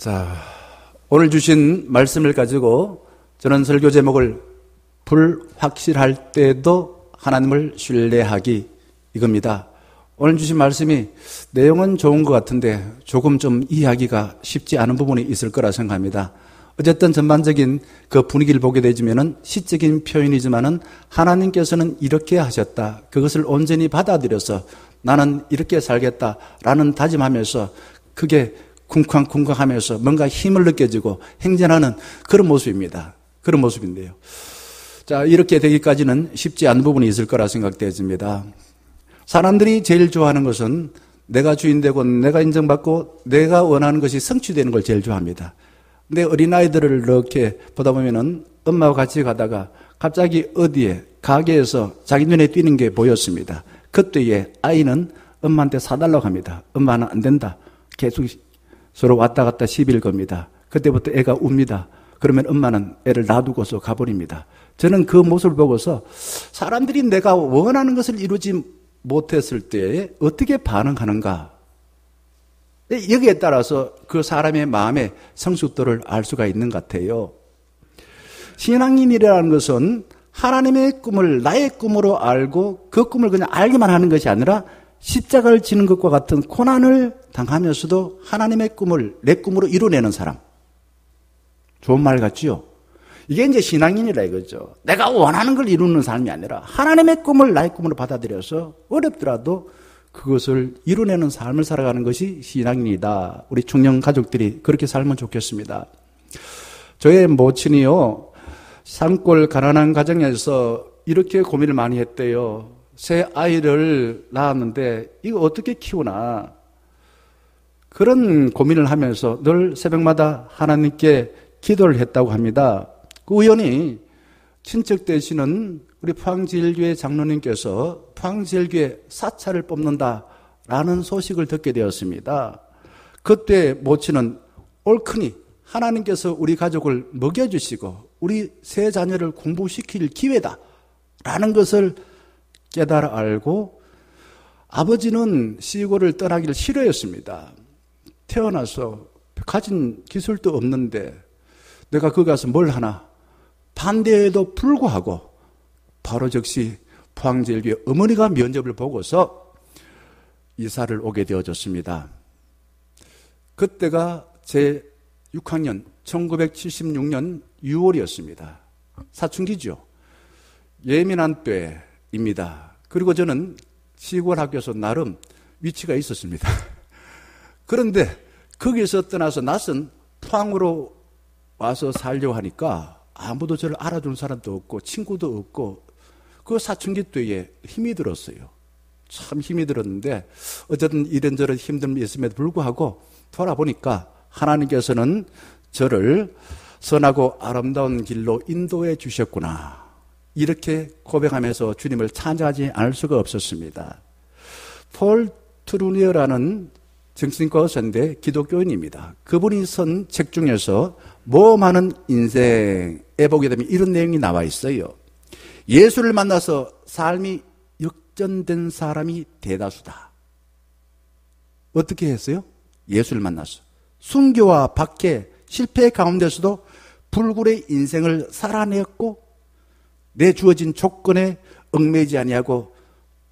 자, 오늘 주신 말씀을 가지고 저는 설교 제목을 불확실할 때도 하나님을 신뢰하기 이겁니다. 오늘 주신 말씀이 내용은 좋은 것 같은데 조금 좀 이해하기가 쉽지 않은 부분이 있을 거라 생각합니다. 어쨌든 전반적인 그 분위기를 보게 되지면은 시적인 표현이지만은 하나님께서는 이렇게 하셨다. 그것을 온전히 받아들여서 나는 이렇게 살겠다라는 다짐하면서 그게 쿵쾅쿵쾅하면서 뭔가 힘을 느껴지고 행전하는 그런 모습입니다. 그런 모습인데요. 자, 이렇게 되기까지는 쉽지 않은 부분이 있을 거라 생각되어집니다. 사람들이 제일 좋아하는 것은 내가 주인되고 내가 인정받고 내가 원하는 것이 성취되는 걸 제일 좋아합니다. 근데 어린아이들을 이렇게 보다 보면은 엄마와 같이 가다가 갑자기 어디에 가게에서 자기 눈에 띄는 게 보였습니다. 그때에 아이는 엄마한테 사달라고 합니다. 엄마는 안 된다. 계속 서로 왔다 갔다 시비를 겁니다. 그때부터 애가 웁니다. 그러면 엄마는 애를 놔두고서 가버립니다. 저는 그 모습을 보고서 사람들이 내가 원하는 것을 이루지 못했을 때 어떻게 반응하는가? 여기에 따라서 그 사람의 마음의 성숙도를 알 수가 있는 것 같아요. 신앙인이라는 것은 하나님의 꿈을 나의 꿈으로 알고 그 꿈을 그냥 알기만 하는 것이 아니라 십자가를 지는 것과 같은 고난을 당하면서도 하나님의 꿈을 내 꿈으로 이루어내는 사람. 좋은 말 같지요? 이게 이제 신앙인이라 이거죠. 내가 원하는 걸 이루는 삶이 아니라 하나님의 꿈을 나의 꿈으로 받아들여서 어렵더라도 그것을 이루어내는 삶을 살아가는 것이 신앙인이다. 우리 청년 가족들이 그렇게 살면 좋겠습니다. 저의 모친이요, 산골 가난한 가정에서 이렇게 고민을 많이 했대요. 새 아이를 낳았는데 이거 어떻게 키우나 그런 고민을 하면서 늘 새벽마다 하나님께 기도를 했다고 합니다. 그 우연히 친척 되시는 우리 포항제일교회 장로님께서 포항제일교회 사찰을 뽑는다라는 소식을 듣게 되었습니다. 그때 모친은 옳으니 하나님께서 우리 가족을 먹여주시고 우리 세 자녀를 공부시킬 기회다라는 것을 깨달아 알고 아버지는 시골을 떠나기를 싫어했습니다. 태어나서 가진 기술도 없는데 내가 거기 가서 뭘 하나 반대에도 불구하고 바로 즉시 포항제일교회 어머니가 면접을 보고서 이사를 오게 되어졌습니다. 그때가 제 6학년 1976년 6월이었습니다. 사춘기죠. 예민한 때입니다. 그리고 저는 시골 학교에서 나름 위치가 있었습니다. 그런데 거기서 떠나서 낯선 포항으로 와서 살려고 하니까 아무도 저를 알아주는 사람도 없고 친구도 없고 그 사춘기 때에 힘이 들었어요. 참 힘이 들었는데 어쨌든 이런저런 힘듦이 있음에도 불구하고 돌아보니까 하나님께서는 저를 선하고 아름다운 길로 인도해 주셨구나. 이렇게 고백하면서 주님을 찬양하지 않을 수가 없었습니다. 폴 트루니어라는 정신과 의사인데 기독교인입니다. 그분이 쓴 책 중에서 모험하는 인생에 보게 되면 이런 내용이 나와 있어요. 예수를 만나서 삶이 역전된 사람이 대다수다. 어떻게 했어요? 예수를 만나서 순교와 박해, 실패 가운데서도 불굴의 인생을 살아내었고 내 주어진 조건에 얽매이지 아니하고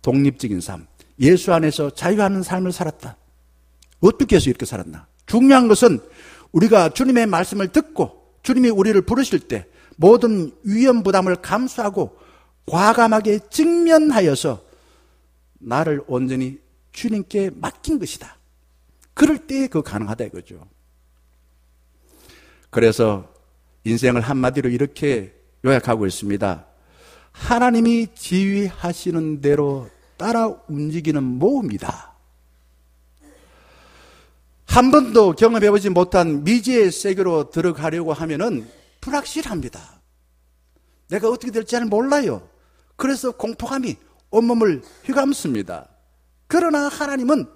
독립적인 삶, 예수 안에서 자유하는 삶을 살았다. 어떻게 해서 이렇게 살았나? 중요한 것은 우리가 주님의 말씀을 듣고 주님이 우리를 부르실 때 모든 위험 부담을 감수하고 과감하게 직면하여서 나를 온전히 주님께 맡긴 것이다. 그럴 때 그거 가능하다 이거죠. 그래서 인생을 한마디로 이렇게 요약하고 있습니다. 하나님이 지휘하시는 대로 따라 움직이는 모험이다. 한 번도 경험해보지 못한 미지의 세계로 들어가려고 하면은 불확실합니다. 내가 어떻게 될지 잘 몰라요. 그래서 공포감이 온몸을 휘감습니다. 그러나 하나님은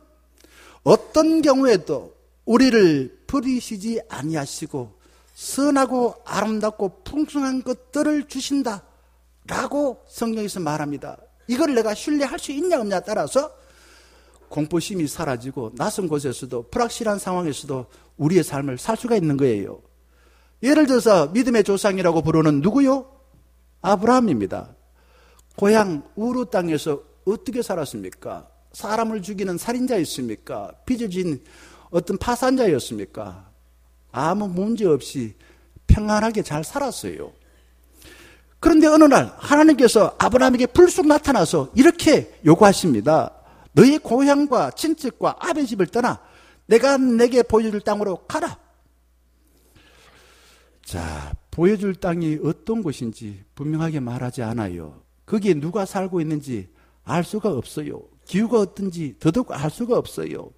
어떤 경우에도 우리를 버리시지 아니하시고 선하고 아름답고 풍성한 것들을 주신다 라고 성경에서 말합니다. 이걸 내가 신뢰할 수 있냐 없냐에 따라서 공포심이 사라지고 낯선 곳에서도 불확실한 상황에서도 우리의 삶을 살 수가 있는 거예요. 예를 들어서 믿음의 조상이라고 부르는 누구요? 아브라함입니다. 고향 우르 땅에서 어떻게 살았습니까? 사람을 죽이는 살인자였습니까? 빚어진 어떤 파산자였습니까? 아무 문제 없이 평안하게 잘 살았어요. 그런데 어느 날 하나님께서 아브라함에게 불쑥 나타나서 이렇게 요구하십니다. 너희 고향과 친척과 아베 집을 떠나 내가 내게 보여줄 땅으로 가라. 자, 보여줄 땅이 어떤 곳인지 분명하게 말하지 않아요. 거기에 누가 살고 있는지 알 수가 없어요. 기후가 어떤지 더더욱 알 수가 없어요.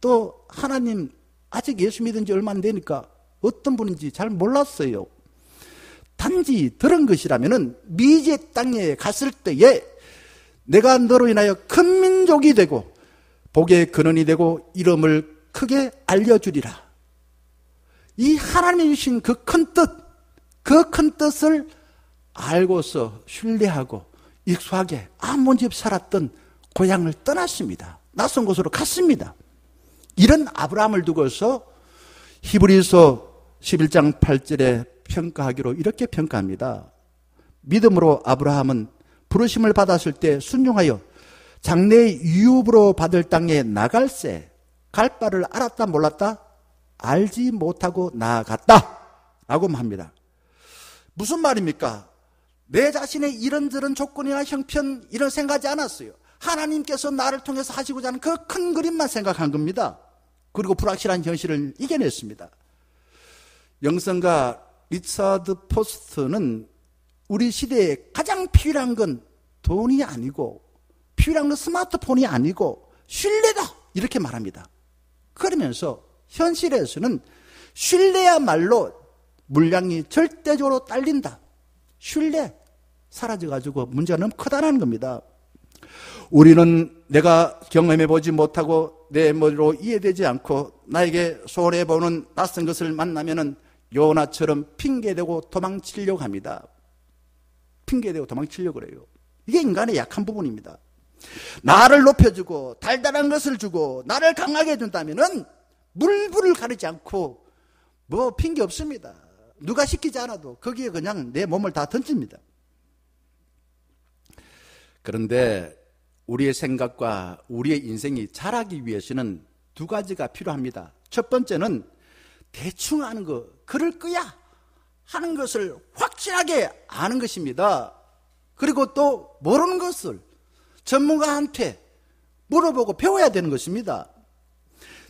또 하나님 아직 예수 믿은 지 얼마 안 되니까 어떤 분인지 잘 몰랐어요. 단지 들은 것이라면은 미지의 땅에 갔을 때에 내가 너로 인하여 큰 민족이 되고 복의 근원이 되고 이름을 크게 알려주리라. 이 하나님이 주신 그 큰 뜻, 그 큰 뜻을 알고서 신뢰하고 익숙하게 아무 문제 없이 살았던 고향을 떠났습니다. 낯선 곳으로 갔습니다. 이런 아브라함을 두고서 히브리서 11장 8절에 평가하기로 이렇게 평가합니다. 믿음으로 아브라함은 부르심을 받았을 때 순종하여 장래의 유업으로 받을 땅에 나갈새 갈 바를 알았다 몰랐다? 알지 못하고 나아갔다 라고 합니다. 무슨 말입니까? 내 자신의 이런저런 조건이나 형편 이런 생각하지 않았어요. 하나님께서 나를 통해서 하시고자 하는 그 큰 그림만 생각한 겁니다. 그리고 불확실한 현실을 이겨냈습니다. 영성가 리차드 포스트는 우리 시대에 가장 필요한 건 돈이 아니고 필요한 건 스마트폰이 아니고 신뢰다 이렇게 말합니다. 그러면서 현실에서는 신뢰야말로 물량이 절대적으로 딸린다. 신뢰 사라져가지고 문제가 너무 크다는 겁니다. 우리는 내가 경험해보지 못하고 내 머리로 이해되지 않고 나에게 손해보는 낯선 것을 만나면은 요나처럼 핑계대고 도망치려고 합니다. 핑계대고 도망치려고 그래요. 이게 인간의 약한 부분입니다. 나를 높여주고 달달한 것을 주고 나를 강하게 해준다면은 물불을 가리지 않고 뭐 핑계 없습니다. 누가 시키지 않아도 거기에 그냥 내 몸을 다 던집니다. 그런데 우리의 생각과 우리의 인생이 자라기 위해서는 두 가지가 필요합니다. 첫 번째는 대충 아는 거, 그럴 거야 하는 것을 확실하게 아는 것입니다. 그리고 또 모르는 것을 전문가한테 물어보고 배워야 되는 것입니다.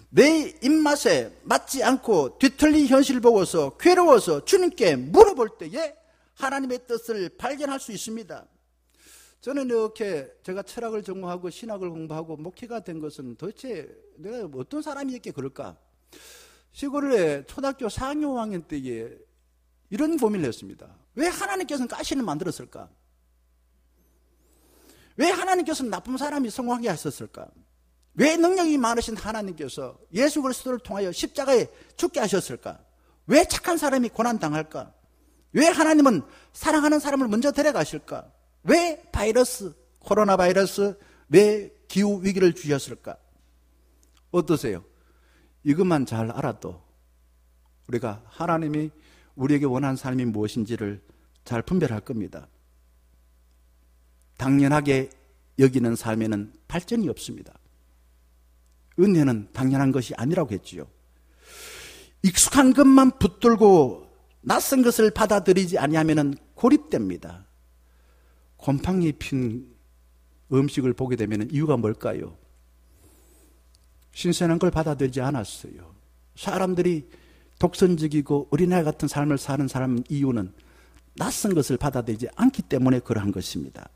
내 입맛에 맞지 않고 뒤틀린 현실을 보고서 괴로워서 주님께 물어볼 때에 하나님의 뜻을 발견할 수 있습니다. 저는 이렇게 제가 철학을 전공하고 신학을 공부하고 목회가 된 것은 도대체 내가 어떤 사람이었기에 그럴까? 시골에 초등학교 4학년 5학년 때에 이런 고민을 했습니다. 왜 하나님께서는 가시를 만들었을까? 왜 하나님께서는 나쁜 사람이 성공하게 하셨을까? 왜 능력이 많으신 하나님께서 예수 그리스도를 통하여 십자가에 죽게 하셨을까? 왜 착한 사람이 고난당할까? 왜 하나님은 사랑하는 사람을 먼저 데려가실까? 왜 바이러스, 코로나 바이러스, 왜 기후 위기를 주셨을까? 어떠세요? 이것만 잘 알아도 우리가 하나님이 우리에게 원하는 삶이 무엇인지를 잘 분별할 겁니다. 당연하게 여기는 삶에는 발전이 없습니다. 은혜는 당연한 것이 아니라고 했지요. 익숙한 것만 붙들고 낯선 것을 받아들이지 아니하면 고립됩니다. 곰팡이 핀 음식을 보게 되면 이유가 뭘까요? 신선한 걸 받아들이지 않았어요. 사람들이 독선적이고 어린아이 같은 삶을 사는 사람 이유는 낯선 것을 받아들이지 않기 때문에 그러한 것입니다.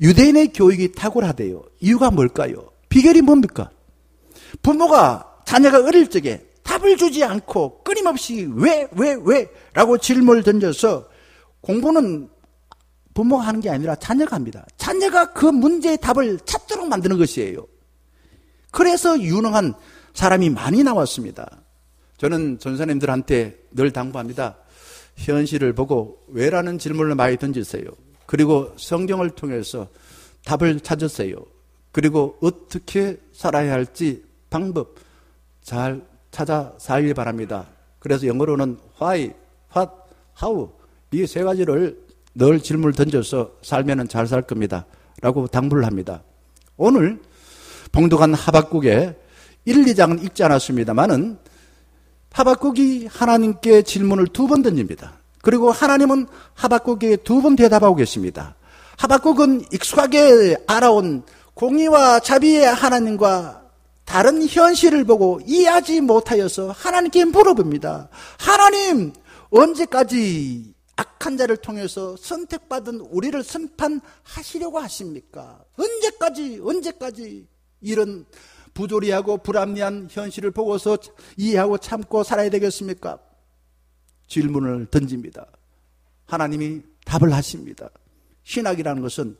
유대인의 교육이 탁월하대요. 이유가 뭘까요? 비결이 뭡니까? 부모가 자녀가 어릴 적에 답을 주지 않고 끊임없이 왜 라고 질문을 던져서 공부는 부모가 하는 게 아니라 자녀가 합니다. 자녀가 그 문제의 답을 찾도록 만드는 것이에요. 그래서 유능한 사람이 많이 나왔습니다. 저는 전사님들한테 늘 당부합니다. 현실을 보고 왜라는 질문을 많이 던지세요. 그리고 성경을 통해서 답을 찾으세요. 그리고 어떻게 살아야 할지 방법 잘 찾아 살길 바랍니다. 그래서 영어로는 why, what, how 이 세 가지를 늘 질문을 던져서 살면 잘 살 겁니다 라고 당부를 합니다. 오늘 봉독한 하박국의 1, 2장은 읽지 않았습니다만은 하박국이 하나님께 질문을 2번 던집니다. 그리고 하나님은 하박국에게 2번 대답하고 계십니다. 하박국은 익숙하게 알아온 공의와 자비의 하나님과 다른 현실을 보고 이해하지 못하여서 하나님께 물어봅니다. 하나님, 언제까지 악한 자를 통해서 선택받은 우리를 심판하시려고 하십니까? 언제까지 이런 부조리하고 불합리한 현실을 보고서 이해하고 참고 살아야 되겠습니까? 질문을 던집니다. 하나님이 답을 하십니다. 신학이라는 것은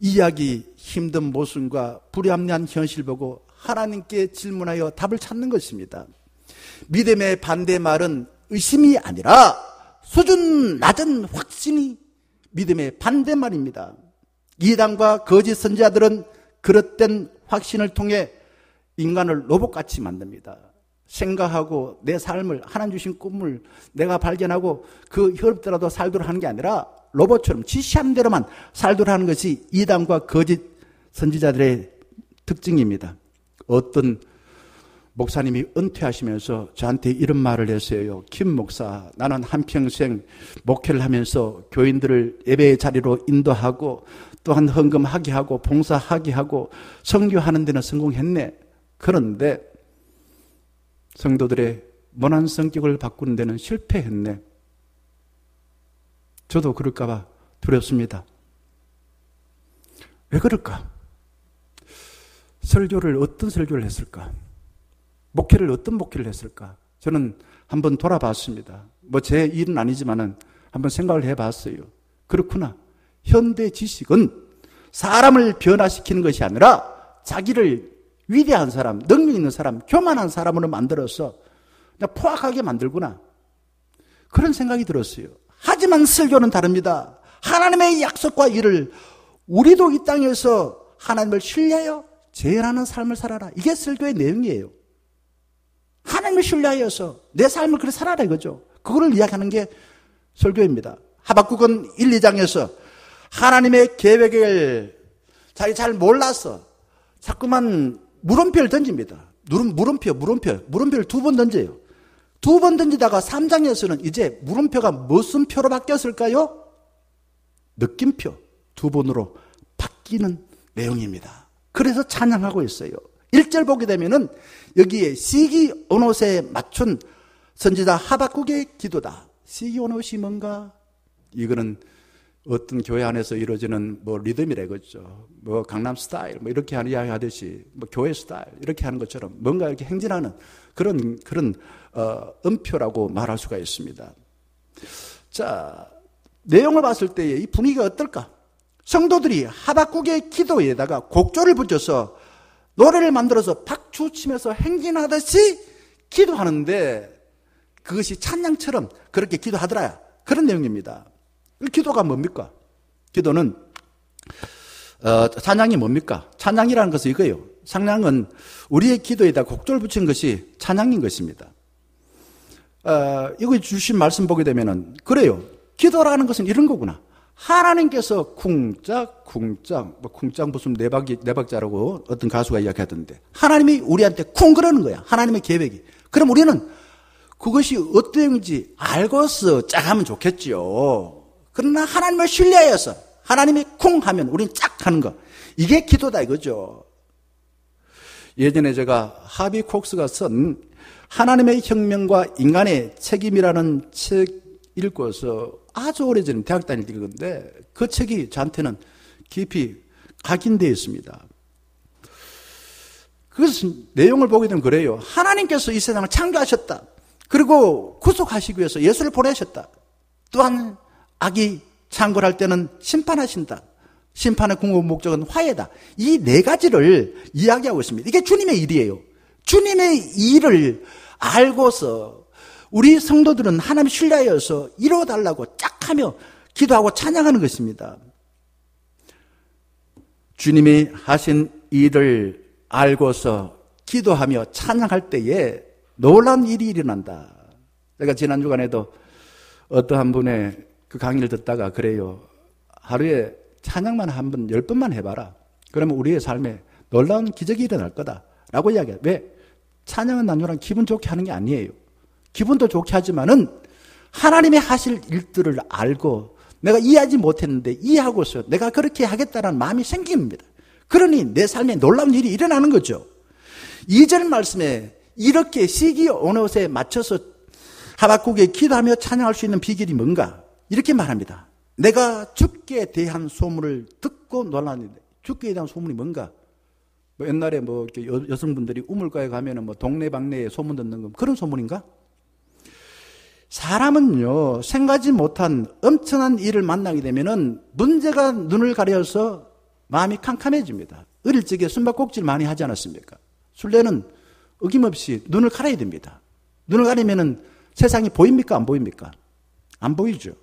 이해하기 힘든 모순과 불합리한 현실 보고 하나님께 질문하여 답을 찾는 것입니다. 믿음의 반대말은 의심이 아니라 수준 낮은 확신이 믿음의 반대말입니다. 이단과 거짓 선지자들은 그릇된 확신을 통해 인간을 로봇같이 만듭니다. 생각하고 내 삶을 하나님 주신 꿈을 내가 발견하고 그 어렵더라도 살도록 하는 게 아니라 로봇처럼 지시하는 대로만 살도록 하는 것이 이단과 거짓 선지자들의 특징입니다. 어떤 목사님이 은퇴하시면서 저한테 이런 말을 했어요. 김 목사, 나는 한평생 목회를 하면서 교인들을 예배의 자리로 인도하고 또한 헌금하게 하고 봉사하게 하고 선교하는 데는 성공했네. 그런데 성도들의 모난 성격을 바꾸는 데는 실패했네. 저도 그럴까 봐 두렵습니다. 왜 그럴까? 설교를 어떤 설교를 했을까? 목회를 어떤 목회를 했을까? 저는 한번 돌아봤습니다. 제 일은 아니지만은 한번 생각을 해봤어요. 그렇구나. 현대 지식은 사람을 변화시키는 것이 아니라 자기를 위대한 사람, 능력 있는 사람, 교만한 사람으로 만들어서 그냥 포악하게 만들구나. 그런 생각이 들었어요. 하지만 설교는 다릅니다. 하나님의 약속과 일을 우리도 이 땅에서 하나님을 신뢰하여 재현하는 삶을 살아라. 이게 설교의 내용이에요. 하나님을 신뢰하여서 내 삶을 그렇게 살아라 이거죠. 그거를 이야기하는 게 설교입니다. 하박국은 1, 2장에서 하나님의 계획을 자기 잘 몰라서 자꾸만 물음표를 던집니다. 물음표를 2번 던져요. 2번 던지다가 3장에서는 이제 물음표가 무슨 표로 바뀌었을까요? 느낌표 2번으로 바뀌는 내용입니다. 그래서 찬양하고 있어요. 1절 보게 되면은 여기에 시기온옷에 맞춘 선지자 하박국의 기도다. 시기온옷이 뭔가? 이거는 어떤 교회 안에서 이루어지는 리듬이라 이거죠. 강남 스타일 이렇게 이야기 하듯이 교회 스타일 이렇게 하는 것처럼 뭔가 이렇게 행진하는 그런 음표라고 말할 수가 있습니다. 자, 내용을 봤을 때 이 분위기가 어떨까? 성도들이 하박국의 기도에다가 곡조를 붙여서 노래를 만들어서 박수 치면서 행진하듯이 기도하는데 그것이 찬양처럼 그렇게 기도하더라. 그런 내용입니다. 기도가 뭡니까? 기도는 찬양이 뭡니까? 찬양이라는 것은 이거예요. 찬양은 우리의 기도에다 곡조를 붙인 것이 찬양인 것입니다. 이거 주신 말씀 보게 되면은 그래요. 기도라는 것은 이런 거구나. 하나님께서 쿵짝 무슨 네 박자라고 어떤 가수가 이야기하던데 하나님이 우리한테 쿵 그러는 거야. 하나님의 계획이. 그럼 우리는 그것이 어떤 내용인지 알고서 짝 하면 좋겠지요. 그러나 하나님을 신뢰하여서 하나님이 쿵 하면 우리는 짝 하는 거. 이게 기도다 이거죠. 예전에 제가 하비 콕스가 쓴 하나님의 혁명과 인간의 책임이라는 책 읽고서 아주 오래전에 대학 다닐 때 읽었는데 그 책이 저한테는 깊이 각인되어 있습니다. 그래서 내용을 보게 되면 그래요. 하나님께서 이 세상을 창조하셨다. 그리고 구속하시기 위해서 예수를 보내셨다. 또한 악이 창궐할 때는 심판하신다. 심판의 궁극 목적은 화해다. 이 네 가지를 이야기하고 있습니다. 이게 주님의 일이에요. 주님의 일을 알고서 우리 성도들은 하나님 신뢰하여서 이루어달라고 짝하며 기도하고 찬양하는 것입니다. 주님이 하신 일을 알고서 기도하며 찬양할 때에 놀라운 일이 일어난다. 제가 지난 주간에도 어떠한 분의 그 강의를 듣다가 그래요. 하루에 찬양만 한 번, 10번만 해봐라. 그러면 우리의 삶에 놀라운 기적이 일어날 거다. 라고 이야기해요. 왜? 찬양은 단순한 기분 좋게 하는 게 아니에요. 기분도 좋게 하지만은 하나님의 하실 일들을 알고 내가 이해하지 못했는데 이해하고서 내가 그렇게 하겠다는 마음이 생깁니다. 그러니 내 삶에 놀라운 일이 일어나는 거죠. 2절 말씀에 이렇게 시기 온옷에 맞춰서 하박국에 기도하며 찬양할 수 있는 비결이 뭔가? 이렇게 말합니다. 내가 주께 대한 소문을 듣고 놀랐는데, 주께 대한 소문이 뭔가? 뭐 옛날에 뭐 여성분들이 우물가에 가면은 뭐 동네방네에 소문 듣는 거 그런 소문인가? 사람은요, 생각지 못한 엄청난 일을 만나게 되면은 문제가 눈을 가려서 마음이 캄캄해집니다. 어릴 적에 숨바꼭질 많이 하지 않았습니까? 술래는 어김없이 눈을 가려야 됩니다. 눈을 가리면은 세상이 보입니까? 안 보입니까? 안 보이죠.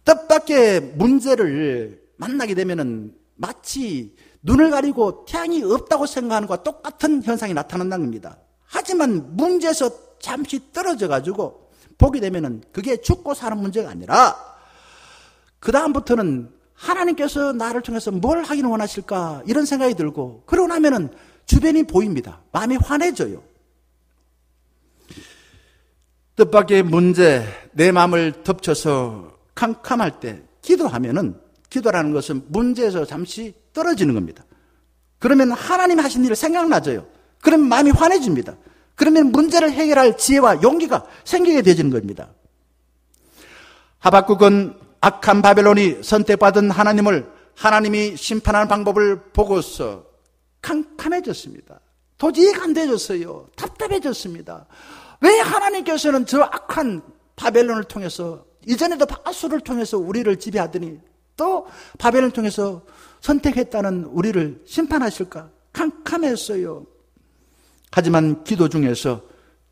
뜻밖의 문제를 만나게 되면은 마치 눈을 가리고 태양이 없다고 생각하는 것과 똑같은 현상이 나타난다는 겁니다. 하지만 문제에서 잠시 떨어져 가지고 보게 되면은 그게 죽고 사는 문제가 아니라 그 다음부터는 하나님께서 나를 통해서 뭘 하기를 원하실까 이런 생각이 들고 그러고 나면은 주변이 보입니다. 마음이 환해져요. 뜻밖의 문제, 내 마음을 덮쳐서 캄캄할 때 기도하면은 기도라는 것은 문제에서 잠시 떨어지는 겁니다. 그러면 하나님이 하신 일을 생각나져요. 그러면 마음이 환해집니다. 그러면 문제를 해결할 지혜와 용기가 생기게 되지는 겁니다. 하박국은 악한 바벨론이 선택받은 하나님이 심판하는 방법을 보고서 캄캄해졌습니다. 도저히 안 되졌어요. 답답해졌습니다. 왜 하나님께서는 저 악한 바벨론을 통해서 이전에도 바수를 통해서 우리를 지배하더니 또 바벨론을 통해서 선택했다는 우리를 심판하실까? 캄캄했어요. 하지만 기도 중에서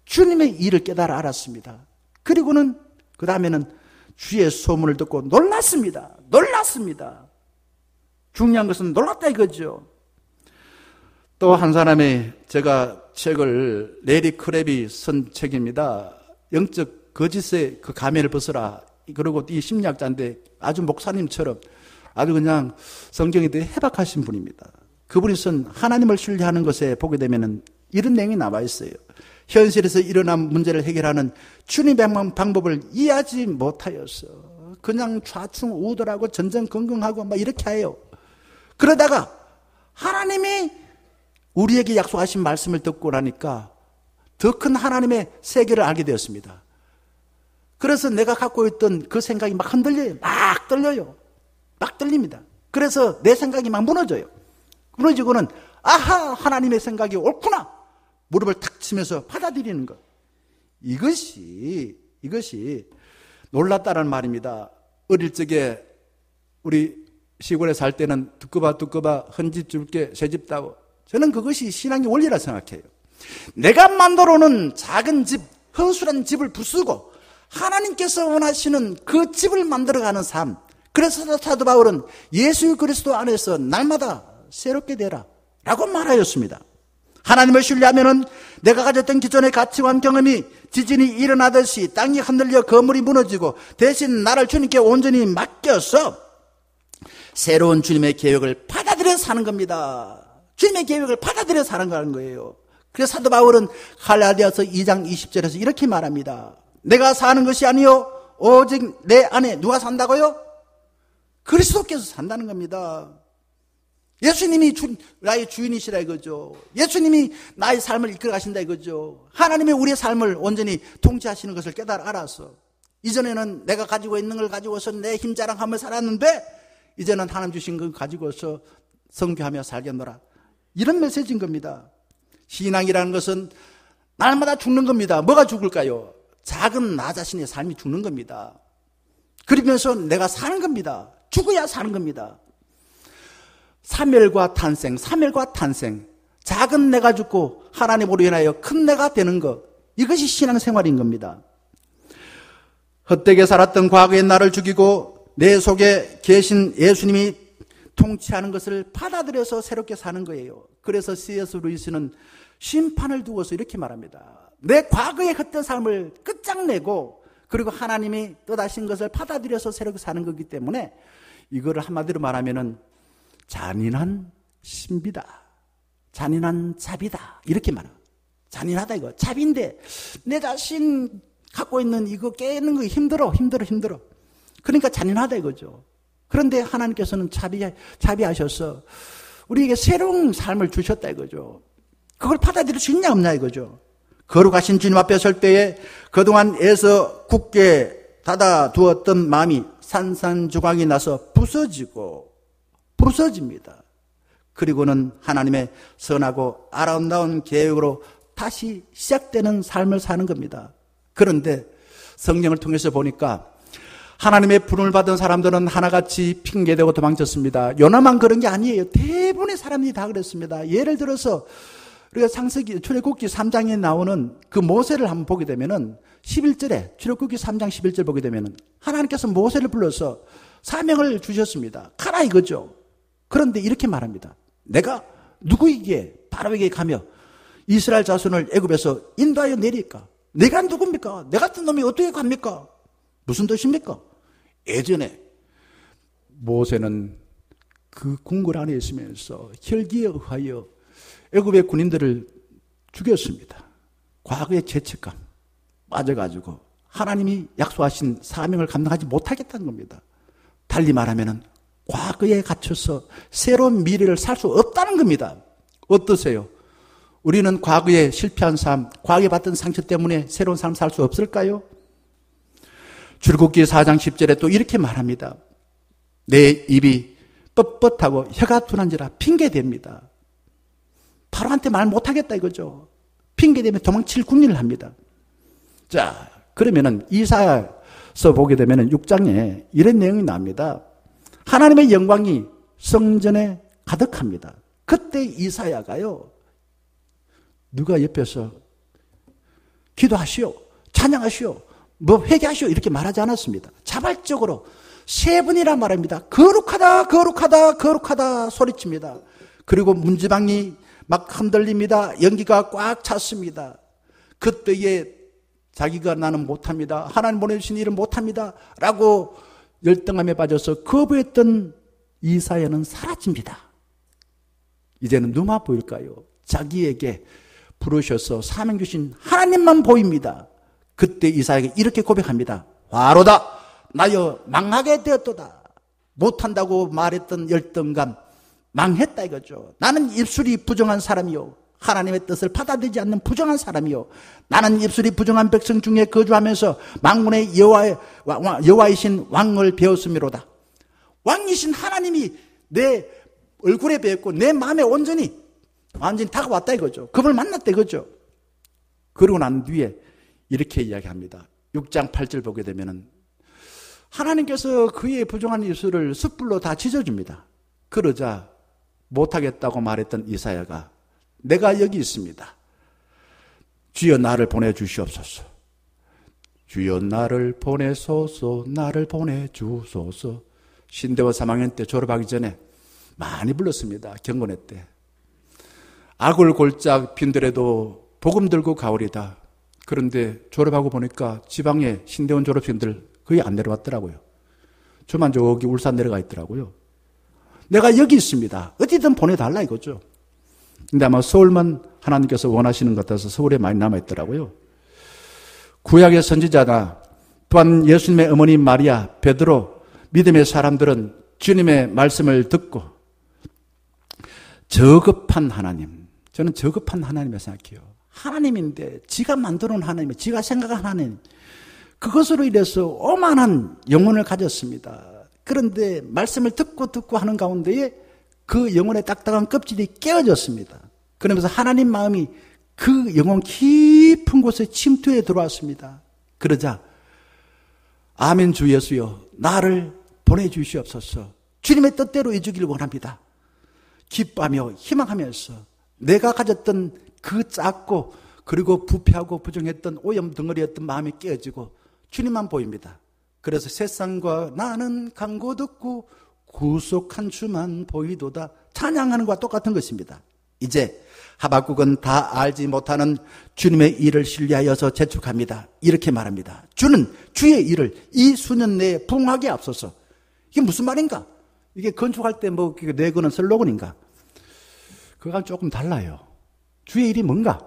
주님의 일을 깨달아 알았습니다. 그리고는 그 다음에는 주의 소문을 듣고 놀랐습니다. 중요한 것은 놀랐다 이거죠. 또 한 사람의 제가 책을 레리 크랩이 쓴 책입니다. 영적 거짓의 그 가면을 벗어라. 그리고 이 심리학자인데 아주 목사님처럼 아주 그냥 성경에 대해 해박하신 분입니다. 그분이 쓴 하나님을 신뢰하는 것에 보게 되면은 이런 내용이 나와 있어요. 현실에서 일어난 문제를 해결하는 주님의 방법을 이해하지 못하여서 그냥 좌충우돌하고 전전긍긍하고 막 이렇게 해요. 그러다가 하나님이 우리에게 약속하신 말씀을 듣고 나니까 더 큰 하나님의 세계를 알게 되었습니다. 그래서 내가 갖고 있던 그 생각이 막 흔들려요. 막 떨려요. 막 떨립니다. 그래서 내 생각이 막 무너져요. 무너지고는 아하, 하나님의 생각이 옳구나. 무릎을 탁 치면서 받아들이는 것. 이것이 놀랐다는 말입니다. 어릴 적에 우리 시골에 살 때는 두꺼봐 헌집 줄게 새집 따고 저는 그것이 신앙의 원리라 생각해요. 내가 만들어 놓은 작은 집, 허술한 집을 부수고 하나님께서 원하시는 그 집을 만들어가는 삶. 그래서 사도 바울은 예수 그리스도 안에서 날마다 새롭게 되라 라고 말하였습니다. 하나님을 신뢰하면은 내가 가졌던 기존의 가치관 경험이 지진이 일어나듯이 땅이 흔들려 건물이 무너지고 대신 나를 주님께 온전히 맡겨서 새로운 주님의 계획을 받아들여 사는 겁니다. 주님의 계획을 받아들여 사는 거예요. 그래서 사도 바울은 갈라디아서 2장 20절에서 이렇게 말합니다. 내가 사는 것이 아니요 오직 내 안에 누가 산다고요? 그리스도께서 산다는 겁니다. 예수님이 나의 주인이시라 이거죠. 예수님이 나의 삶을 이끌어 가신다 이거죠. 하나님이 우리의 삶을 온전히 통치하시는 것을 깨달아 알아서 이전에는 내가 가지고 있는 걸 가지고서 내 힘 자랑하며 살았는데 이제는 하나님 주신 걸 가지고서 성교하며 살겠노라. 이런 메시지인 겁니다. 신앙이라는 것은 날마다 죽는 겁니다. 뭐가 죽을까요? 작은 나 자신의 삶이 죽는 겁니다. 그러면서 내가 사는 겁니다. 죽어야 사는 겁니다. 사멸과 탄생. 작은 내가 죽고 하나님으로 인하여 큰 내가 되는 것. 이것이 신앙생활인 겁니다. 헛되게 살았던 과거의 나를 죽이고 내 속에 계신 예수님이 통치하는 것을 받아들여서 새롭게 사는 거예요. 그래서 C.S. 루이스는 심판을 두고서 이렇게 말합니다. 내 과거의 헛된 삶을 끝장내고 그리고 하나님이 뜻하신 것을 받아들여서 새롭게 사는 거기 때문에 이거를 한마디로 말하면은 잔인한 신비다. 잔인한 자비다. 이렇게 말해요. 잔인하다 이거. 자비인데 내 자신 갖고 있는 이거 깨는 거 힘들어. 그러니까 잔인하다 이거죠. 그런데 하나님께서는 자비하셔서 우리에게 새로운 삶을 주셨다 이거죠. 그걸 받아들일 수 있냐 없냐 이거죠. 거룩하신 주님 앞에 설 때에 그동안 애써 굳게 닫아두었던 마음이 산산조각이 나서 부서집니다. 그리고는 하나님의 선하고 아름다운 계획으로 다시 시작되는 삶을 사는 겁니다. 그런데 성경을 통해서 보니까 하나님의 부름을 받은 사람들은 하나같이 핑계대고 도망쳤습니다. 요나만 그런 게 아니에요. 대부분의 사람들이 다 그랬습니다. 예를 들어서 우리가 출애굽기 3장에 나오는 그 모세를 한번 보게 되면은 11절에 출애굽기 3장 11절 보게 되면은 하나님께서 모세를 불러서 사명을 주셨습니다. 가라 이거죠. 그런데 이렇게 말합니다. 내가 누구에게 바로에게 가며 이스라엘 자손을 애굽에서 인도하여 내릴까? 내가 누굽니까? 내 같은 놈이 어떻게 갑니까? 무슨 뜻입니까? 예전에 모세는 그 궁궐 안에 있으면서 혈기에 의하여 애굽의 군인들을 죽였습니다. 과거의 죄책감 빠져가지고 하나님이 약속하신 사명을 감당하지 못하겠다는 겁니다. 달리 말하면 과거에 갇혀서 새로운 미래를 살 수 없다는 겁니다. 어떠세요? 우리는 과거에 실패한 삶, 과거에 받던 상처 때문에 새로운 삶 살 수 없을까요? 출애굽기 4장 10절에 또 이렇게 말합니다. 내 입이 뻣뻣하고 혀가 둔한지라 핑계댑니다. 바로한테 말 못하겠다 이거죠. 핑계대면 도망칠 궁리를 합니다. 자, 그러면은 이사야서 보게 되면은 6장에 이런 내용이 나옵니다. 하나님의 영광이 성전에 가득합니다. 그때 이사야가요, 누가 옆에서 기도하시오, 찬양하시오, 뭐 회개하시오 이렇게 말하지 않았습니다. 자발적으로 세 번이나 말합니다. 거룩하다, 거룩하다, 거룩하다 소리칩니다. 그리고 문지방이 막 흔들립니다. 연기가 꽉 찼습니다. 그때에 자기가 나는 못합니다. 하나님 보내주신 일은 못합니다. 라고 열등함에 빠져서 거부했던 이사야는 사라집니다. 이제는 누가 보일까요? 자기에게 부르셔서 사명 주신 하나님만 보입니다. 그때 이사야에게 이렇게 고백합니다. 화로다 나여 망하게 되었도다. 못한다고 말했던 열등감 망했다 이거죠. 나는 입술이 부정한 사람이요, 하나님의 뜻을 받아들이지 않는 부정한 사람이요, 나는 입술이 부정한 백성 중에 거주하면서 만군의 여호와이신 왕을 배웠음이로다. 왕이신 하나님이 내 얼굴에 배웠고 내 마음에 완전히 다가왔다 이거죠. 그걸 만났다 이거죠. 그러고 난 뒤에 이렇게 이야기합니다. 6장 8절 보게 되면은 하나님께서 그의 부정한 입술을 숯불로 다 지져줍니다. 그러자 못하겠다고 말했던 이사야가 내가 여기 있습니다. 주여 나를 보내주시옵소서. 주여 나를 보내소서, 나를 보내주소서. 신대원 3학년 때 졸업하기 전에 많이 불렀습니다. 경건회 때. 악을 골짝 빈들에도 복음 들고 가오리다. 그런데 졸업하고 보니까 지방에 신대원 졸업생들 거의 안 내려왔더라고요. 저만 저기 울산 내려가 있더라고요. 내가 여기 있습니다. 어디든 보내달라 이거죠. 근데 아마 서울만 하나님께서 원하시는 것 같아서 서울에 많이 남아있더라고요. 구약의 선지자나 또한 예수님의 어머니 마리아, 베드로, 믿음의 사람들은 주님의 말씀을 듣고 저급한 하나님, 저는 저급한 하나님을 생각해요. 하나님인데 지가 만들어놓은 하나님, 지가 생각한 하나님, 그것으로 인해서 오만한 영혼을 가졌습니다. 그런데 말씀을 듣고 하는 가운데에 그 영혼의 딱딱한 껍질이 깨어졌습니다. 그러면서 하나님 마음이 그 영혼 깊은 곳에 침투해 들어왔습니다. 그러자 아멘 주 예수여 나를 보내주시옵소서. 주님의 뜻대로 해주기를 원합니다. 기뻐하며 희망하면서 내가 가졌던 그 작고 그리고 부패하고 부정했던 오염 덩어리였던 마음이 깨어지고 주님만 보입니다. 그래서 세상과 나는 간고 듣고 구속한 주만 보이도다. 찬양하는 것과 똑같은 것입니다. 이제 하박국은 다 알지 못하는 주님의 일을 신뢰하여서 재촉합니다. 이렇게 말합니다. 주는 주의 일을 이 수년 내에 부응하게 앞서서. 이게 무슨 말인가? 이게 건축할 때 뭐 내거는 슬로건인가? 그거랑 조금 달라요. 주의 일이 뭔가?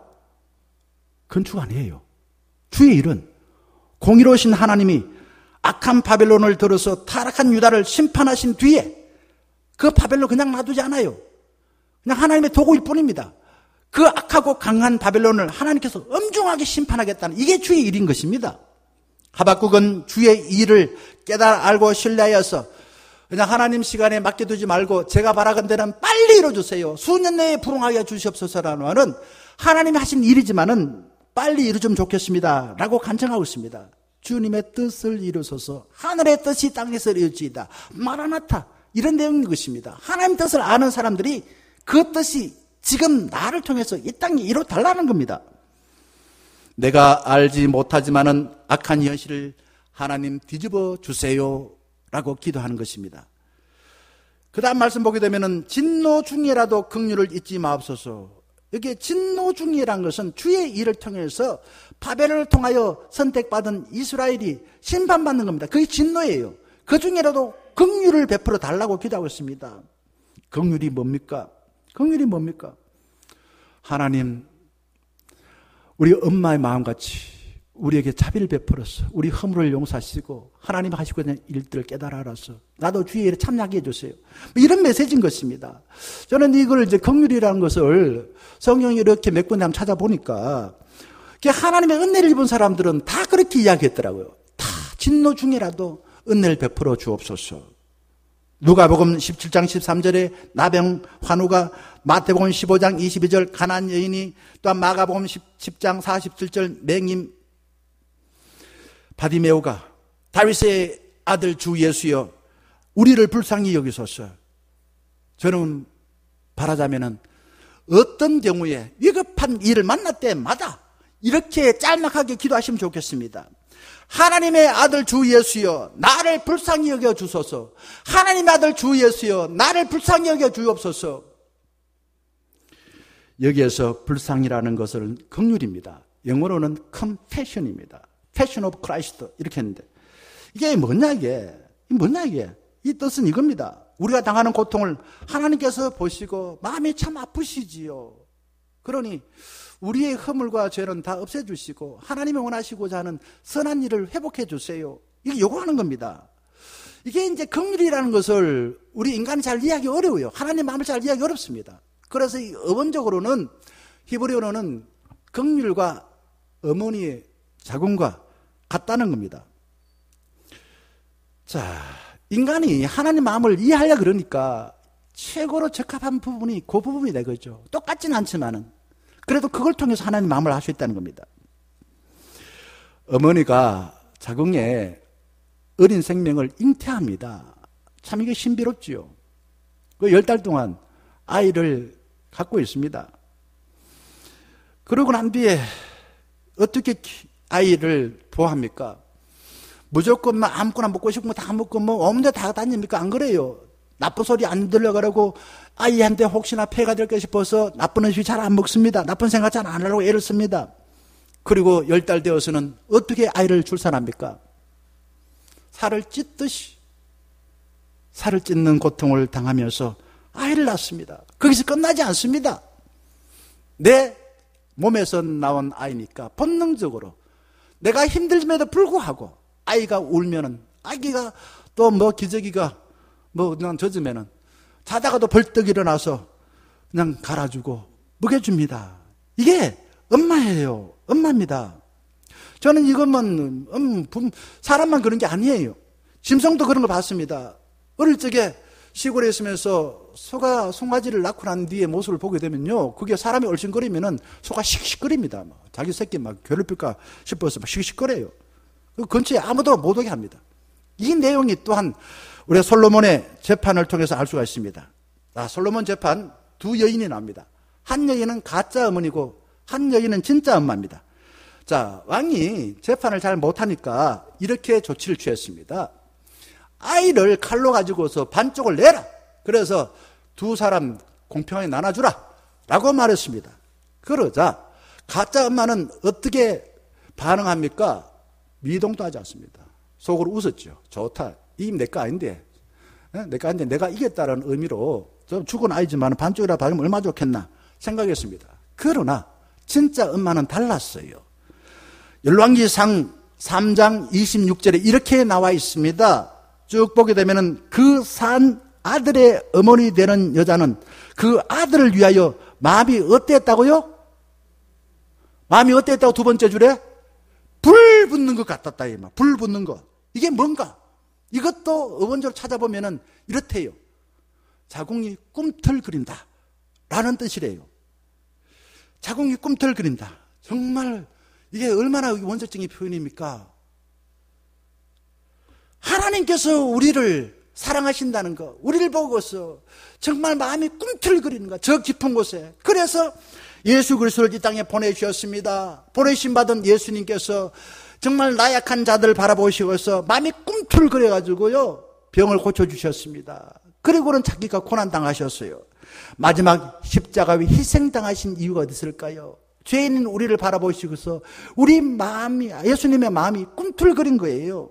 건축 아니에요. 주의 일은 공의로우신 하나님이 악한 바벨론을 들어서 타락한 유다를 심판하신 뒤에 그 바벨론 그냥 놔두지 않아요. 그냥 하나님의 도구일 뿐입니다. 그 악하고 강한 바벨론을 하나님께서 엄중하게 심판하겠다는 이게 주의 일인 것입니다. 하박국은 주의 일을 깨달아 알고 신뢰하여서 그냥 하나님 시간에 맡겨두지 말고 제가 바라건대는 빨리 이루어주세요. 수년 내에 부응하게 주시옵소서라는 말은 하나님이 하신 일이지만은 빨리 이루어주면 좋겠습니다 라고 간청하고 있습니다. 주님의 뜻을 이루소서. 하늘의 뜻이 땅에서 이루어지이다. 마라나타. 이런 내용인 것입니다. 하나님 뜻을 아는 사람들이 그 뜻이 지금 나를 통해서 이 땅에 이루어달라는 겁니다. 내가 알지 못하지만은 악한 현실을 하나님 뒤집어 주세요 라고 기도하는 것입니다. 그 다음 말씀 보게 되면은 진노 중이라도 긍휼을 잊지 마옵소서. 여기 진노 중이라는 것은 주의 일을 통해서 바벨을 통하여 선택받은 이스라엘이 심판받는 겁니다. 그게 진노예요. 그 중이라도 긍휼을 베풀어 달라고 기도하고 있습니다. 긍휼이 뭡니까? 긍휼이 뭡니까? 하나님, 우리 엄마의 마음같이 우리에게 자비를 베풀어서 우리 허물을 용서하시고 하나님 하시고 있는 일들을 깨달아 알아서 나도 주의 일에 참여하게 해주세요. 이런 메시지인 것입니다. 저는 이걸 이제 긍휼이라는 것을 성경이 이렇게 몇 군데 한번 찾아보니까 하나님의 은혜를 입은 사람들은 다 그렇게 이야기했더라고요. 다 진노 중이라도 은혜를 베풀어 주옵소서. 누가복음 17장 13절에 나병 환우가, 마태복음 15장 22절 가난안 여인이, 또한 마가복음 10장 47절 맹인 바디메오가 다윗의 아들 주 예수여 우리를 불쌍히 여기소서. 저는 바라자면은 어떤 경우에 위급한 일을 만날 때마다 이렇게 짤막하게 기도하시면 좋겠습니다. 하나님의 아들 주 예수여 나를 불쌍히 여겨 주소서. 하나님의 아들 주 예수여 나를 불쌍히 여겨 주옵소서. 여기에서 불쌍이라는 것은 긍휼입니다. 영어로는 compassion입니다. Passion of Christ 이렇게 했는데 이게 뭐냐 이게 이 뜻은 이겁니다. 우리가 당하는 고통을 하나님께서 보시고 마음이 참 아프시지요. 그러니 우리의 허물과 죄는 다 없애주시고 하나님이 원하시고자 하는 선한 일을 회복해 주세요. 이게 요구하는 겁니다. 이게 이제 긍휼이라는 것을 우리 인간이 잘 이해하기 어려워요. 하나님 마음을 잘 이해하기 어렵습니다. 그래서 이 어원적으로는 히브리어로는 긍휼과 어머니의 자궁과 같다는 겁니다. 자, 인간이 하나님 마음을 이해하려 그러니까 최고로 적합한 부분이 그 부분이 되겠죠. 똑같진 않지만은 그래도 그걸 통해서 하나님 마음을 알 수 있다는 겁니다. 어머니가 자궁에 어린 생명을 잉태합니다. 참 이게 신비롭지요. 그 10달 동안 아이를 갖고 있습니다. 그러고 난 뒤에 어떻게 아이를 보호합니까? 무조건 막 아무거나 먹고 싶은 거 다 먹고 뭐 없는 데 다 다닙니까? 안 그래요. 나쁜 소리 안 들려가라고 아이한테 혹시나 폐가 될까 싶어서 나쁜 음식 잘 안 먹습니다. 나쁜 생각 잘 안 하려고 애를 씁니다. 그리고 10달 되어서는 어떻게 아이를 출산합니까? 살을 찢듯이 살을 찢는 고통을 당하면서 아이를 낳습니다. 거기서 끝나지 않습니다. 내 몸에서 나온 아이니까 본능적으로 내가 힘들음에도 불구하고 아이가 울면은 아기가 또 뭐 기저귀가 뭐 그냥 젖으면은 자다가도 벌떡 일어나서 그냥 갈아주고 먹여줍니다. 이게 엄마예요. 엄마입니다. 저는 이것만 사람만 그런 게 아니에요. 짐승도 그런 걸 봤습니다. 어릴 적에 시골에 있으면서 소가 송아지를 낳고 난 뒤에 모습을 보게 되면요, 그게 사람이 얼씬거리면은 소가 씩씩거립니다. 자기 새끼 막 괴롭힐까 싶어서 막 씩씩거려요. 그 근처에 아무도 못 오게 합니다. 이 내용이 또한 우리가 솔로몬의 재판을 통해서 알 수가 있습니다. 솔로몬 재판 두 여인이 나옵니다. 한 여인은 가짜 어머니고 한 여인은 진짜 엄마입니다. 자, 왕이 재판을 잘 못하니까 이렇게 조치를 취했습니다. 아이를 칼로 가지고서 반쪽을 내라. 그래서 두 사람 공평하게 나눠주라 라고 말했습니다. 그러자 가짜 엄마는 어떻게 반응합니까? 미동도 하지 않습니다. 속으로 웃었죠. 좋다. 이 내 거 아닌데. 내 거 아닌데 내가 이겼다는 의미로 좀 죽은 아이지만 반쪽이라 받으면 얼마나 좋겠나 생각했습니다. 그러나 진짜 엄마는 달랐어요. 열왕기상 3장 26절에 이렇게 나와 있습니다. 쭉 보게 되면은 그 산 아들의 어머니 되는 여자는 그 아들을 위하여 마음이 어땠다고요? 마음이 어땠다고 두 번째 줄에? 불 붙는 것 같았다. 불 붙는 것. 이게 뭔가? 이것도 어원적으로 찾아보면은 이렇대요. 자궁이 꿈틀거린다 라는 뜻이래요. 자궁이 꿈틀거린다. 정말 이게 얼마나 원초적인 표현입니까? 하나님께서 우리를 사랑하신다는 거, 우리를 보고서 정말 마음이 꿈틀거리는 거, 저 깊은 곳에. 그래서 예수 그리스도를 이 땅에 보내주셨습니다. 보내신 받은 예수님께서 정말 나약한 자들 바라보시고서 마음이 꿈틀거려가지고요 병을 고쳐주셨습니다. 그리고는 자기가 고난당하셨어요. 마지막 십자가 위에 희생당하신 이유가 어디 있을까요? 죄인인 우리를 바라보시고서 우리 마음이, 예수님의 마음이 꿈틀거린 거예요.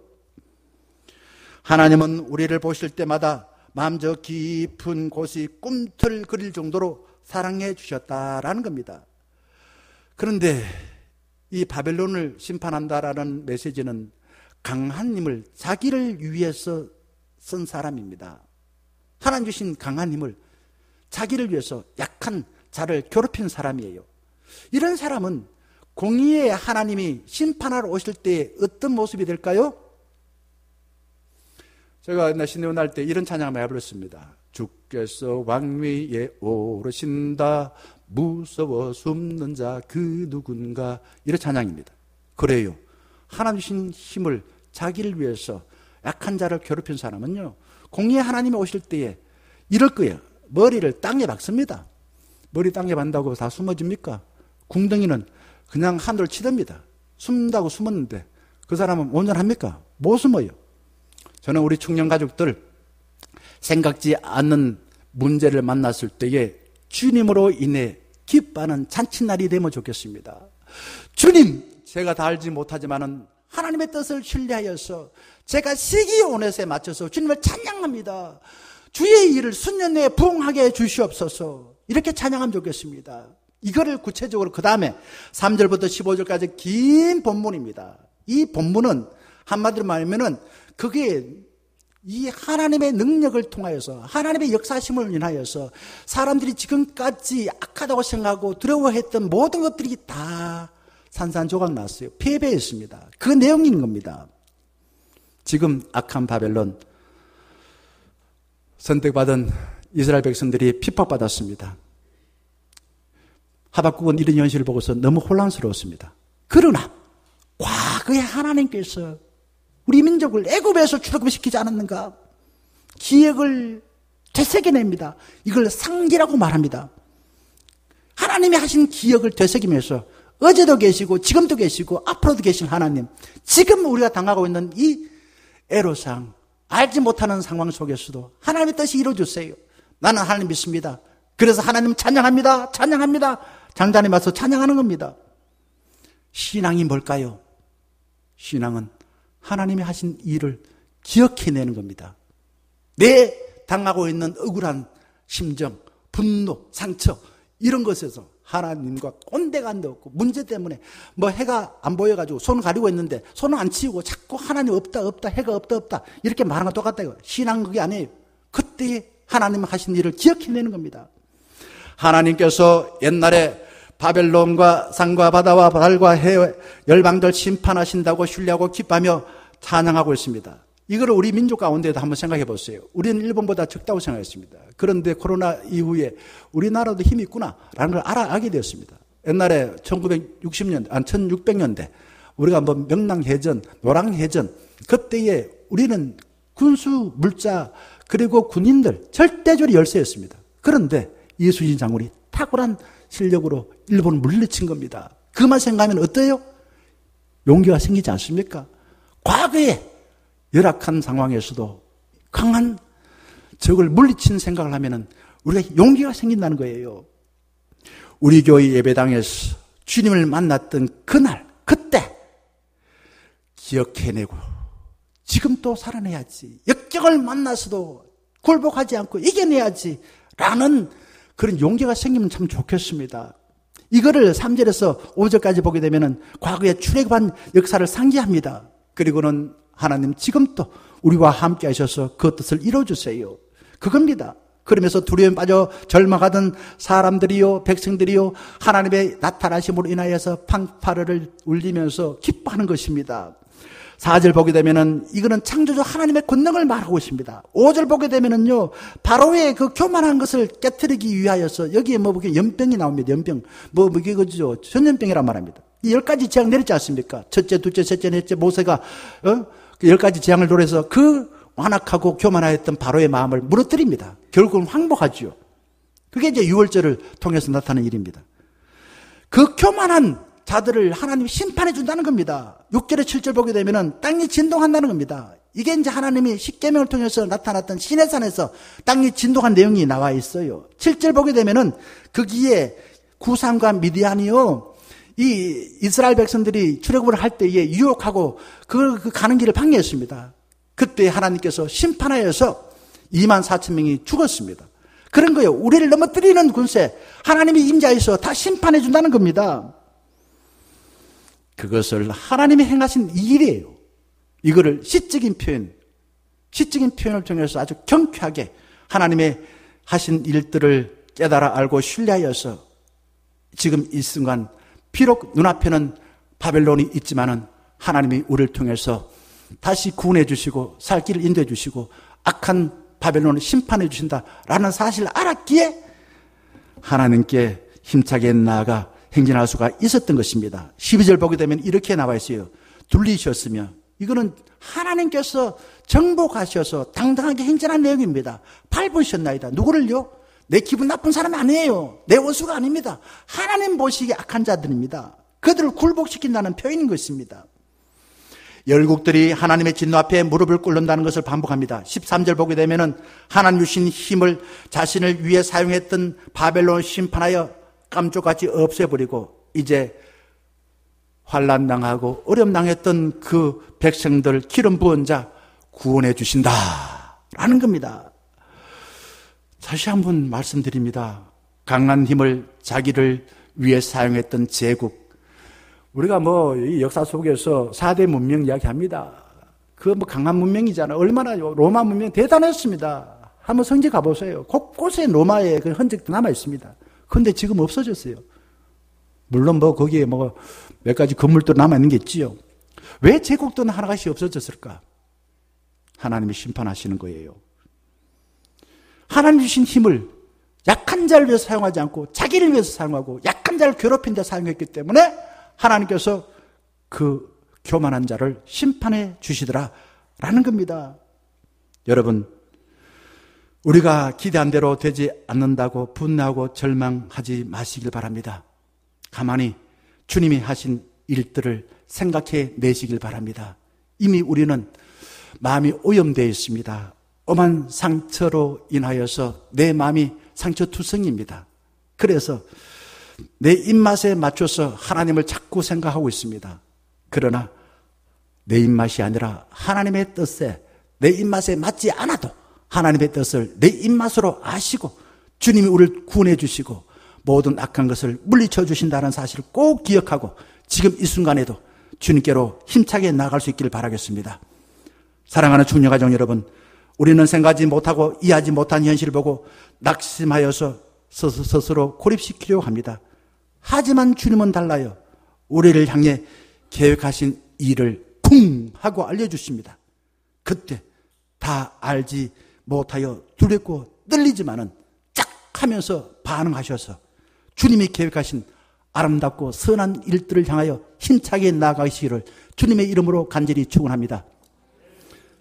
하나님은 우리를 보실 때마다 마음 저 깊은 곳이 꿈틀거릴 정도로 사랑해 주셨다라는 겁니다. 그런데 이 바벨론을 심판한다라는 메시지는 강한 힘을 자기를 위해서 쓴 사람입니다. 하나님 주신 강한 힘을 자기를 위해서 약한 자를 괴롭힌 사람이에요. 이런 사람은 공의의 하나님이 심판하러 오실 때 어떤 모습이 될까요? 제가 옛날 신대원 할 때 이런 찬양을 많이 불렀습니다. 주께서 왕위에 오르신다 무서워 숨는 자 그 누군가, 이런 찬양입니다. 그래요. 하나님 주신 힘을 자기를 위해서 약한 자를 괴롭힌 사람은요 공의의 하나님이 오실 때에 이럴 거예요. 머리를 땅에 박습니다. 머리 땅에 박는다고 다 숨어집니까? 궁덩이는 그냥 하늘을 치답니다. 숨다고 숨었는데 그 사람은 온전합니까? 못 숨어요. 저는 우리 청년 가족들 생각지 않는 문제를 만났을 때에 주님으로 인해 기뻐하는 잔칫날이 되면 좋겠습니다. 주님, 제가 다 알지 못하지만은 하나님의 뜻을 신뢰하여서 제가 시기온넷에 맞춰서 주님을 찬양합니다. 주의 일을 수년 내에 부응하게 해주시옵소서. 이렇게 찬양하면 좋겠습니다. 이거를 구체적으로 그 다음에 3절부터 15절까지 긴 본문입니다. 이 본문은 한마디로 말하면은 그게 이 하나님의 능력을 통하여서 하나님의 역사심을 인하여서 사람들이 지금까지 악하다고 생각하고 두려워했던 모든 것들이 다 산산조각 났어요. 패배했습니다. 그 내용인 겁니다. 지금 악한 바벨론, 선택받은 이스라엘 백성들이 핍박받았습니다. 하박국은 이런 현실을 보고서 너무 혼란스러웠습니다. 그러나 과거에 하나님께서 우리 민족을 애굽에서 출애굽시키지 않았는가? 기획을 되새겨냅니다. 이걸 상기라고 말합니다. 하나님이 하신 기획을 되새기면서 어제도 계시고 지금도 계시고 앞으로도 계신 하나님, 지금 우리가 당하고 있는 이 애로사항, 알지 못하는 상황 속에서도 하나님의 뜻이 이루어주세요. 나는 하나님 믿습니다. 그래서 하나님 찬양합니다. 찬양합니다. 장단에 맞서 찬양하는 겁니다. 신앙이 뭘까요? 신앙은 하나님이 하신 일을 기억해내는 겁니다. 내 당하고 있는 억울한 심정, 분노, 상처, 이런 것에서 하나님과 꼰대가 안 되었고, 문제 때문에 뭐 해가 안 보여가지고 손 가리고 있는데 손을 안 치우고 자꾸 하나님 없다 없다, 해가 없다 없다 이렇게 말하는 거 똑같다 이거. 신앙 그게 아니에요. 그때 하나님 하신 일을 기억해내는 겁니다. 하나님께서 옛날에 바벨론과 산과 바다와 달과 해 열방들 심판하신다고 신뢰하고 기뻐하며 찬양하고 있습니다. 이걸 우리 민족 가운데도 한번 생각해 보세요. 우리는 일본보다 적다고 생각했습니다. 그런데 코로나 이후에 우리나라도 힘이 있구나라는 걸 알게 되었습니다. 옛날에 1960년대, 1600년대 우리가 한번 명랑해전, 노랑해전, 그때에 우리는 군수, 물자, 그리고 군인들 절대적으로 열세였습니다. 그런데 이순신 장군이 탁월한 실력으로 일본을 물리친 겁니다. 그만 생각하면 어때요? 용기가 생기지 않습니까? 과거에 열악한 상황에서도 강한 적을 물리치는 생각을 하면은 우리가 용기가 생긴다는 거예요. 우리 교회 예배당에서 주님을 만났던 그날, 그때 기억해내고 지금 또 살아내야지. 역경을 만나서도 굴복하지 않고 이겨내야지. 라는 그런 용기가 생기면 참 좋겠습니다. 이거를 3절에서 5절까지 보게 되면은 과거에 출애굽한 역사를 상기합니다. 그리고는 하나님 지금 또 우리와 함께 하셔서 그 뜻을 이루어주세요. 그겁니다. 그러면서 두려움에 빠져 절망하던 사람들이요, 백성들이요, 하나님의 나타나심으로 인하여서 팡파르를 울리면서 기뻐하는 것입니다. 4절 보게 되면은 이거는 창조주 하나님의 권능을 말하고 있습니다. 5절 보게 되면은요, 바로의 그 교만한 것을 깨트리기 위하여서 여기에 뭐 보게 연병이 나옵니다. 연병. 이게 그죠? 전염병이란 말합니다. 이 10가지 재앙 내렸지 않습니까? 첫째, 둘째, 셋째, 넷째 모세가 그 10가지 재앙을 노려서 그 완악하고 교만하였던 바로의 마음을 무너뜨립니다. 결국은 황복하지요. 그게 이제 6월절을 통해서 나타나는 일입니다. 그 교만한 자들을 하나님이 심판해 준다는 겁니다. 6절에 7절 보게 되면은 땅이 진동한다는 겁니다. 이게 이제 하나님이 십계명을 통해서 나타났던 시내산에서 땅이 진동한 내용이 나와 있어요. 7절 보게 되면은 거기에 구산과 미디안이요, 이 이스라엘 백성들이 출애굽을 할 때에 유혹하고 그 가는 길을 방해했습니다. 그때 하나님께서 심판하여서 24,000명이 죽었습니다. 그런 거예요. 우리를 넘어뜨리는 군세, 하나님이 임자에서 다 심판해 준다는 겁니다. 그것을 하나님이 행하신 일이에요. 이거를 시적인 표현을 통해서 아주 경쾌하게 하나님의 하신 일들을 깨달아 알고 신뢰하여서 지금 이 순간 비록 눈앞에는 바벨론이 있지만은 하나님이 우리를 통해서 다시 구원해 주시고 살 길을 인도해 주시고 악한 바벨론을 심판해 주신다라는 사실을 알았기에 하나님께 힘차게 나아가 행진할 수가 있었던 것입니다. 12절 보게 되면 이렇게 나와 있어요. 둘리셨으며, 이거는 하나님께서 정복하셔서 당당하게 행진한 내용입니다. 밟으셨나이다. 누구를요? 내 기분 나쁜 사람 아니에요. 내 원수가 아닙니다. 하나님 보시기에 악한 자들입니다. 그들을 굴복시킨다는 표현인 것입니다. 열국들이 하나님의 진노 앞에 무릎을 꿇는다는 것을 반복합니다. 13절 보게 되면은 하나님 주신 힘을 자신을 위해 사용했던 바벨론을 심판하여 깜짝같이 없애버리고 이제 환난당하고 어려움당했던 그 백성들 기름 부은 자 구원해 주신다라는 겁니다. 다시 한번 말씀드립니다. 강한 힘을 자기를 위해 사용했던 제국, 우리가 이 역사 속에서 4대 문명 이야기합니다. 그 강한 문명이잖아요. 얼마나 로마 문명 대단했습니다. 한번 성지 가보세요. 곳곳에 로마의 그 흔적도 남아 있습니다. 그런데 지금 없어졌어요. 물론 거기에 몇 가지 건물도 남아 있는 게 있지요. 왜 제국들은 하나씩 없어졌을까? 하나님이 심판하시는 거예요. 하나님 주신 힘을 약한 자를 위해서 사용하지 않고 자기를 위해서 사용하고 약한 자를 괴롭힌 데 사용했기 때문에 하나님께서 그 교만한 자를 심판해 주시더라라는 겁니다. 여러분, 우리가 기대한 대로 되지 않는다고 분노하고 절망하지 마시길 바랍니다. 가만히 주님이 하신 일들을 생각해 내시길 바랍니다. 이미 우리는 마음이 오염되어 있습니다. 엄한 상처로 인하여서 내 마음이 상처투성입니다. 그래서 내 입맛에 맞춰서 하나님을 자꾸 생각하고 있습니다. 그러나 내 입맛이 아니라 하나님의 뜻에 내 입맛에 맞지 않아도 하나님의 뜻을 내 입맛으로 아시고 주님이 우리를 구원해 주시고 모든 악한 것을 물리쳐 주신다는 사실을 꼭 기억하고 지금 이 순간에도 주님께로 힘차게 나아갈 수 있기를 바라겠습니다. 사랑하는 충녀가정 여러분, 우리는 생각하지 못하고 이해하지 못한 현실을 보고 낙심하여서 스스로 고립시키려고 합니다. 하지만 주님은 달라요. 우리를 향해 계획하신 일을 쿵 하고 알려주십니다. 그때 다 알지 못하여 두렵고 떨리지만은 짝 하면서 반응하셔서 주님이 계획하신 아름답고 선한 일들을 향하여 힘차게 나아가시기를 주님의 이름으로 간절히 축원합니다.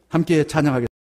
함께 찬양하겠습니다.